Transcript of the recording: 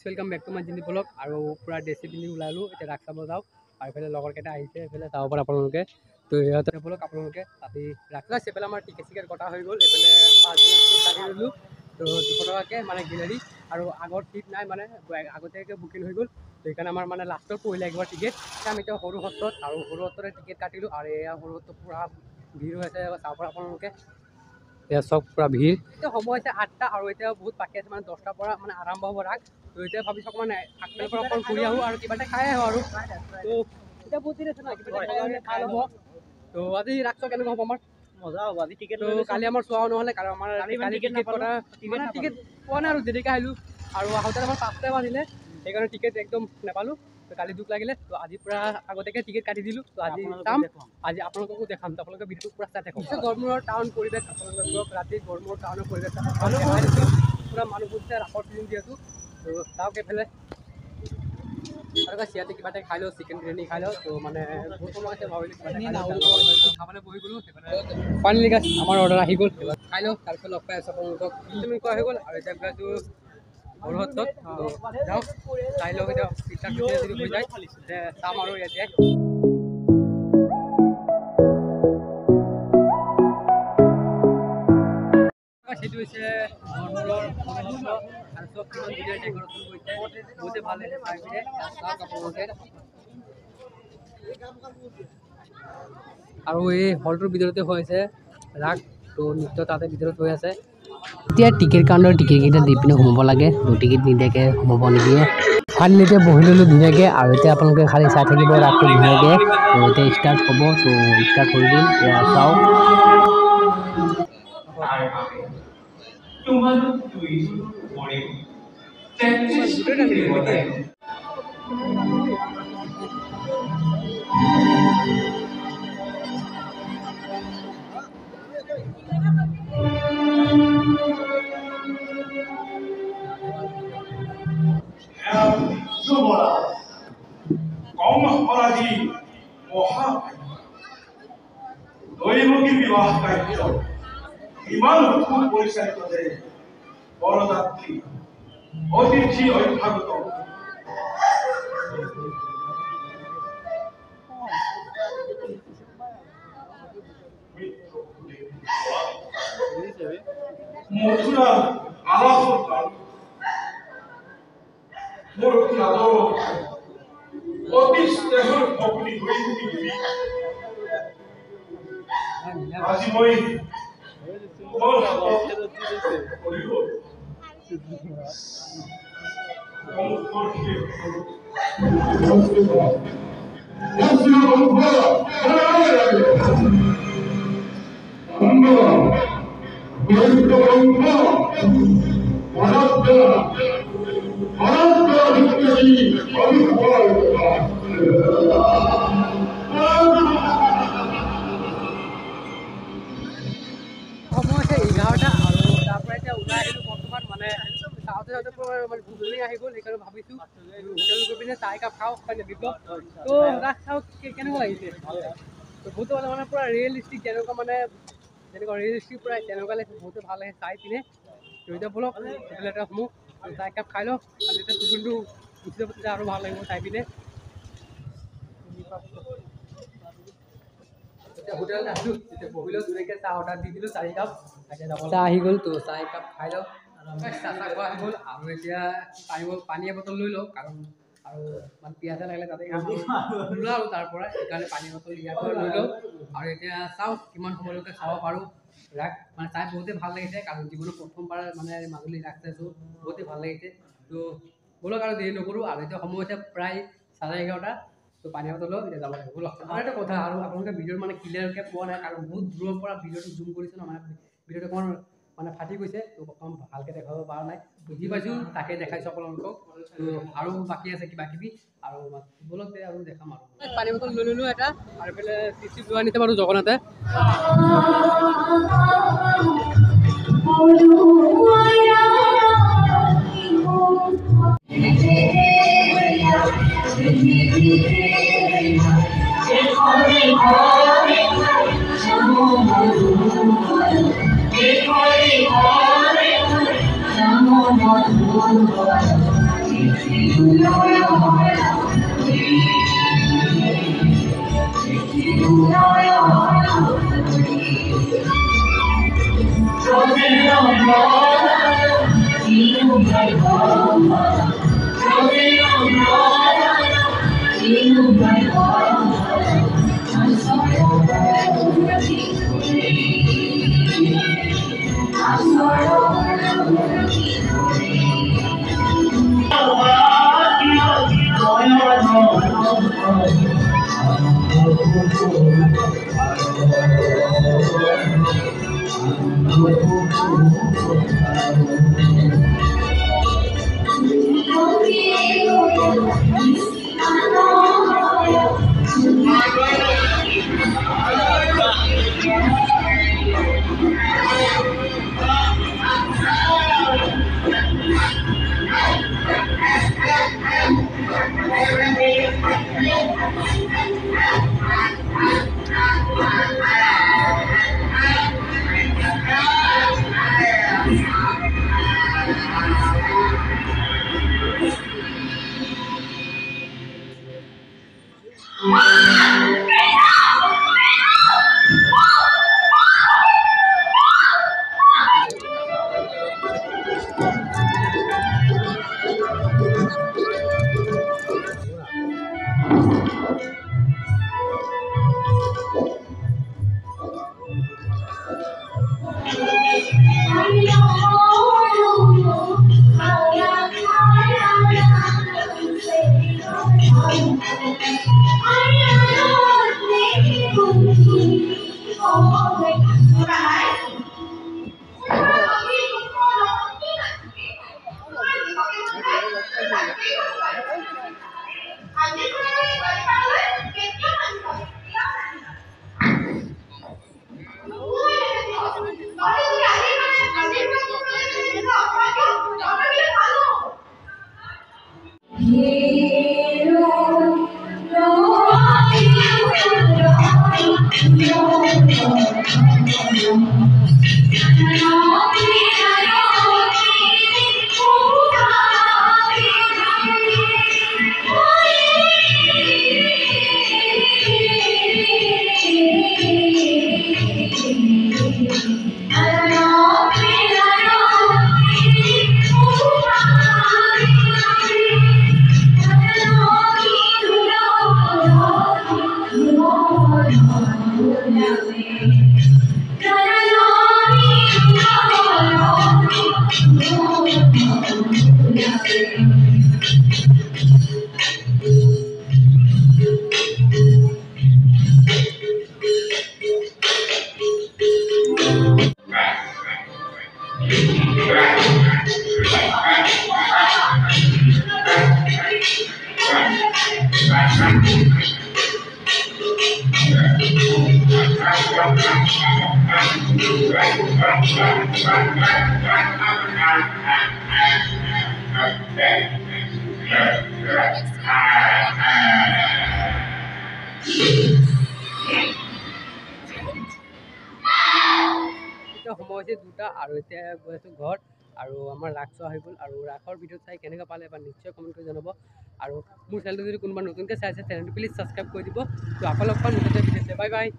Welcome back to my जिंदी blog और पूरा देसी पिंधि ओलालो এতিয়া ৰাস চাব যাওঁ আৰু এফালে লগৰ কেইটা আহিছে এফালে চাব পৰা আপোনালোকে তো ইহঁতে ব্লগ আপোনালোকে তাতে ৰাস আছে এফালে আমাৰ টিকেট কটা হৈ গ'ল এফালে 5 টিকেট কাটি দিলোঁ তো 200 টকাকে মানে গেলাৰী আৰু আগৰ টিপ নাই মানে আগতীয়াকৈ বুকিং হৈ গ'ল তো সেইকাৰণে আমাৰ মানে লাষ্টৰ পহিলা একবাৰ টিকেট আমি এতিয়া সৰু সত্ৰত আৰু সৰু সত্ৰতে টিকেট কাটিলোঁ আৰু এয়া সৰু সত্ৰত পুৰা ভিৰ হৈ আছে চাব পৰা আপোনালোকে এয়া চব পুৰা ভিৰ এতিয়া সময় আছে 8টা আৰু এতিয়া বহুত বাকী আছে মানে 10টাৰ পৰা মানে আৰম্ভ হ'ব ৰাস তো এতিয়া ভাবিছোঁ অকণমান আগফালৰ পৰা অকণ ঘূৰি আহোঁ আৰু কিবা এটা খাই আহোঁ আৰু তো এতিয়া বহুত দিন আছে ন কিবা এটা খাই ল'ব তো আজি ৰাসটো কেনেকুৱা হ'ব আমাৰ মজা হ'ব আজি টিকেট তো কালি আমাৰ চোৱাও নহ'লে কাৰণ আমাৰ কালি টিকেট কটা টিকেট পোৱা নাই আৰু দেৰিকৈ আহিলোঁ আৰু আহোঁতে আমাৰ 5টা বাজিলে সেইকাৰণে টিকেট একদম নাপালোঁ তো কালি দুখ লাগিলে তো আজি পূৰা আগতীয়াকৈ টিকেট কাটি দিলোঁ তো আজি চাম আজি আপোনালোককো দেখাম তো আপোনালোকে ভিডিঅ'টো পূৰা চাই থাকক গড়মূৰৰ টাউন পৰিৱেশ আপোনালোকক ৰাতি গড়মূৰৰ টাউনৰ পৰিৱেশ পূৰা মানুহ গৈছে ৰাসৰ ফিল্ম যিহেতু তো চাওক এইফালে আৰু ইয়াতে কিবা এটা খাই লওঁ চিকেন বিৰিয়ানী খাই লওঁ তো মানে বহুত সময় আছে ভাবিলোঁ খাবলৈ বহি গ'লোঁ ফাইনেলি গাইছ আমাৰ অৰ্ডাৰ আহি গ'ল খাই লওঁ তাৰপিছত লগ পাই আছোঁ আপোনালোকক তুমি কোৱা হৈ গ'ল আৰু এতিয়া গৈ আছোঁ সৰু সত্ৰত যাওক চাই লওক এতিয়া পিকচাৰ যদি হৈ যায় চাম আৰু ইয়াতে সেইটো হৈছে গড়মূৰৰ আৰু চব কিমান ধুনীয়া ডেক'ৰেশ্যন কৰিছে বহুতে ভাল লাগিছে চাই পিনে চাওক আপোনালোকে আৰু এই হলটোৰ ভিতৰতে হৈছে ৰাস তো নৃত্য তাতে ভিতৰত হৈ আছে এতিয়া টিকেট কাউণ্টাৰ টিকেটকেইটা দি পিনে সোমাব লাগে তো টিকেট নিদিয়াকৈ সোমাব নিদিয়ে ফাইনেলি এতিয়া বহি ল'লোঁ ধুনীয়াকৈ আৰু এতিয়া আপোনালোকে খালি চাই থাকিব ৰাসটো ধুনীয়াকৈ তো এতিয়া ষ্টাৰ্ট হ'ব তো ষ্টাৰ্ট হৈ গ'ল এয়া চাওক দৈবকী বিবাহ কাৰ্য ইমান সুপৰিচালিত যে বৰযাত্ৰী অতিথি অভ্যাগত মথুৰা আলাসৰ মোৰ আদৰ অতি স্নেহৰ ভগ্নী হৈ উঠি আজি মই আহি গ'ল সেইকাৰণে ভাবিছোঁ হোটেল গৈ পিনে চাহ একাপ খাওঁ বিপ্লৱ তো ৰাস চাওঁ কেনেকুৱা লাগিছে তো বহুতে মানে পূৰা ৰিয়েলিষ্টিক যেনেকুৱা মানে যেনেকুৱা ৰিয়েলিষ্টিক পূৰা তেনেকুৱা লাগিছে বহুতে ভাল লাগে চাই পিনে তো এতিয়া ব'লক হোটেল এটা সোমোঁ চাহ একাপ খাই লওঁ আৰু যেতিয়া টোপনিটো উঠি যাব তেতিয়া আৰু ভাল লাগিব চাই পিনে এতিয়া হোটেলত আহিলোঁ তেতিয়া বহিলোঁ ধুনীয়াকৈ চাহ অৰ্ডাৰ দি দিলোঁ 4 কাপ চাহ আহি গ'ল তো চাহ একাপ খাই লওঁ চাহ খোৱা হৈ গ'ল আৰু এতিয়া পানী বটল লৈ লওঁ কাৰণ আৰু মানে পিয়াজা লাগিলে তাতে নোলাওঁ আৰু তাৰ পৰা সেইকাৰণে পানী বটল ইয়াৰ পৰা লৈ লওঁ আৰু এতিয়া চাওঁ কিমান সময়লৈকে চাব পাৰোঁ ৰাস মানে চাই বহুতেই ভাল লাগিছে কাৰণ জীৱনত প্ৰথমবাৰ মানে মাজুলী ৰাস চাইছোঁ বহুতেই ভাল লাগিছে তো ব'লক আৰু দেৰি নকৰোঁ আৰু এতিয়া সময় হৈছে প্ৰায় 11:30 তো পানী বটল লওঁ এতিয়া যাব লাগিব ব'লক আৰু এটা কথা আৰু আপোনালোকে ভিডিঅ'ত মানে ক্লিয়াৰকৈ পোৱা নাই কাৰণ বহুত দূৰৰ পৰা ভিডিঅ'টো জুম কৰিছোঁ ন মানে ভিডিঅ'টো অকণমান মানে ফাটি গৈছে তো অকণ ভালকৈ দেখাব পৰা নাই বুজি পাইছোঁ তাকে দেখাইছোঁ আপোনালোকক তো আৰু বাকী আছে কিবা কিবি আৰু ব'লক আৰু দেখাম আৰু পানী বটল লৈ ল'লোঁ এটা আৰু এইফালে চিপি যোৱা নিছে বাৰু জগন্নাথে এতিয়া সময় হৈছে 2টা আৰু এতিয়া গৈ আছোঁ ঘৰত আৰু আমাৰ ৰাস চোৱা হৈ গ'ল আৰু ৰাসৰ ভিডিঅ' চাই কেনেকৈ পালে এবাৰ নিশ্চয় কমেণ্ট কৰি জনাব আৰু মোৰ চেনেলটো যদি কোনোবা নতুনকৈ চাইছে চেনেলটো প্লিজ ছাবস্ক্ৰাইব কৰি দিব তো আকৌ লগ পাম নতুন ভিডিঅ'তে বাই বাই।